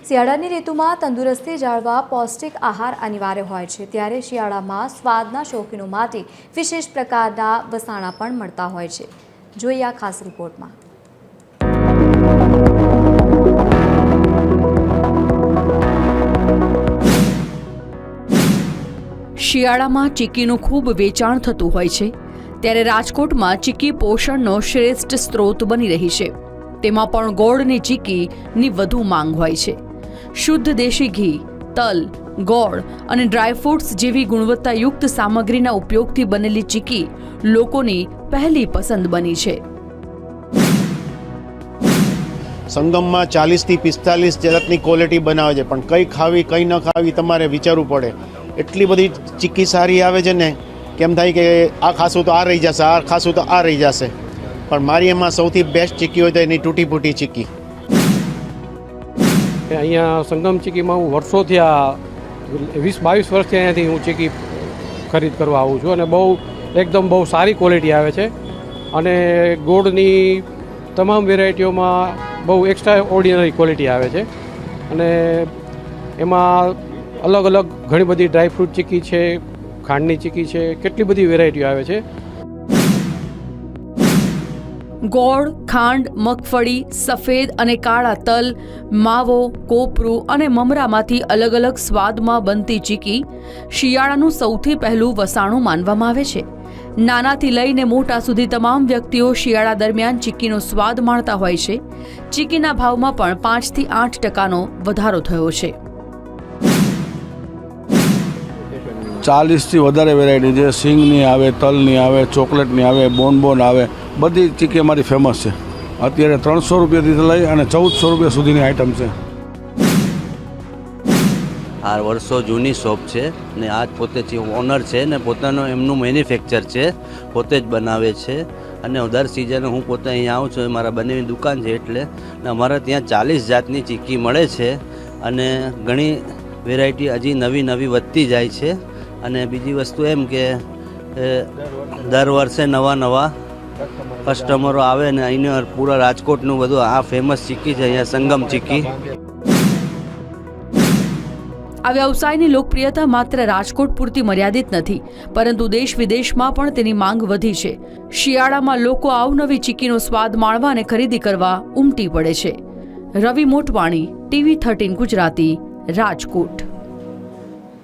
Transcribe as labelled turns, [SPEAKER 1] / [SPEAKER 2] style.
[SPEAKER 1] શિયાળાની ઋતુમાં તંદુરસ્તી જાળવવા પૌષ્ટિક આહાર અનિવાર્ય હોય છે, ત્યારે શિયાળામાં સ્વાદના શોખીનો માટે વિશેષ પ્રકારના વસાણા પણ મળતા હોય છે। જોઈએ આ ખાસ રિપોર્ટમાં।
[SPEAKER 2] શિયાળામાં ચીકીનું ખૂબ વેચાણ થતું હોય છે, ત્યારે રાજકોટમાં ચીકી પોષણનો શ્રેષ્ઠ સ્ત્રોત બની રહી છે। તેમાં પણ ગોળની ચીકીની વધુ માંગ હોય છે। શુદ્ધ દેશી ઘી, તલ, ગોળ અને ડ્રાયફ્રૂટ્સ જેવી ગુણવત્તાયુક્ત સામગ્રીના ઉપયોગથી બનેલી ચીકી લોકોની પહેલી પસંદ બની છે।
[SPEAKER 3] સંગમમાં 40 થી 45 જાતની ક્વોલિટી બનાવે છે, પણ કઈ ખાવી કઈ ન ખાવી તમારે વિચારવું પડે। એટલી બધી ચીકી સારી આવે છે ને, કેમ થાય કે આ ખાસું તો આ રહી જશે, આ ખાસું તો આ રહી જશે, પણ મારી એમાં સૌથી બેસ્ટ ચીકી હોય તો એની તૂટી ફૂટી ચીકી।
[SPEAKER 4] અહીંયા સંગમ ચીકીમાં હું વર્ષોથી આ 20-22 વર્ષથી અહીંયાથી હું ચીકી ખરીદ કરવા આવું છું, અને એકદમ બહુ સારી ક્વોલિટી આવે છે, અને ગોળની તમામ વેરાયટીઓમાં બહુ એક્સ્ટ્રા ઓર્ડિનરી ક્વોલિટી આવે છે, અને એમાં અલગ અલગ ઘણી બધી ડ્રાયફ્રૂટ ચીકી છે, ખાંડની ચીકી છે, કેટલી બધી વેરાયટીઓ આવે છે।
[SPEAKER 2] ગોળ, ખાંડ, મગફળી, સફેદ અને કાળા તલ, માવો, કોપરું અને મમરામાંથી અલગ અલગ સ્વાદમાં બનતી ચીકી શિયાળાનું સૌથી પહેલું વસાણું માનવામાં આવે છે। નાનાથી લઈને મોટા સુધી તમામ વ્યક્તિઓ શિયાળા દરમિયાન ચીકીનો સ્વાદ માણતા હોય છે। ચીકીના ભાવમાં પણ 5 થી 8% વધારો થયો છે।
[SPEAKER 5] 40 થી વધારે વેરાયટી છે। સિંગની આવે, તલની આવે, ચોકલેટની આવે, બોનબોન આવે, બધી ચીકી અમારી ફેમસ છે। અત્યારે 300 રૂપિયાથી લઈ અને 1400 રૂપિયા સુધીની આઈટમ છે।
[SPEAKER 6] આ વર્ષો જૂની શોપ છે ને આ પોતે ઓનર છે ને પોતાનું એમનું મેન્યુફેક્ચર છે, પોતે જ બનાવે છે, અને દર સિઝને હું પોતે અહીંયા આવું છું, મારા બંનેની દુકાન છે એટલે ને અમારા ત્યાં 40 જાતની ચીકી મળે છે, અને ઘણી વેરાયટી હજી નવી વધતી જાય છે। અને બીજી વસ્તુ એમ કે દર વર્ષે નવા કસ્ટમરો આવે ને અહીંયા પૂરા રાજકોટનું બધું આ ફેમસ ચીકી છે, અહીંયા સંગમ ચીકી।
[SPEAKER 2] આ વ્યવસાયની લોકપ્રિયતા માત્ર રાજકોટ પૂરતી મર્યાદિત નથી, પરંતુ દેશ વિદેશમાં પણ તેની માંગ વધી છે। શિયાળામાં લોકો અવનવી ચીકીનો સ્વાદ માણવા અને ખરીદી કરવા ઉમટી પડે છે। રવિ મોટવાણી, TV 13 ગુજરાતી, રાજકોટ।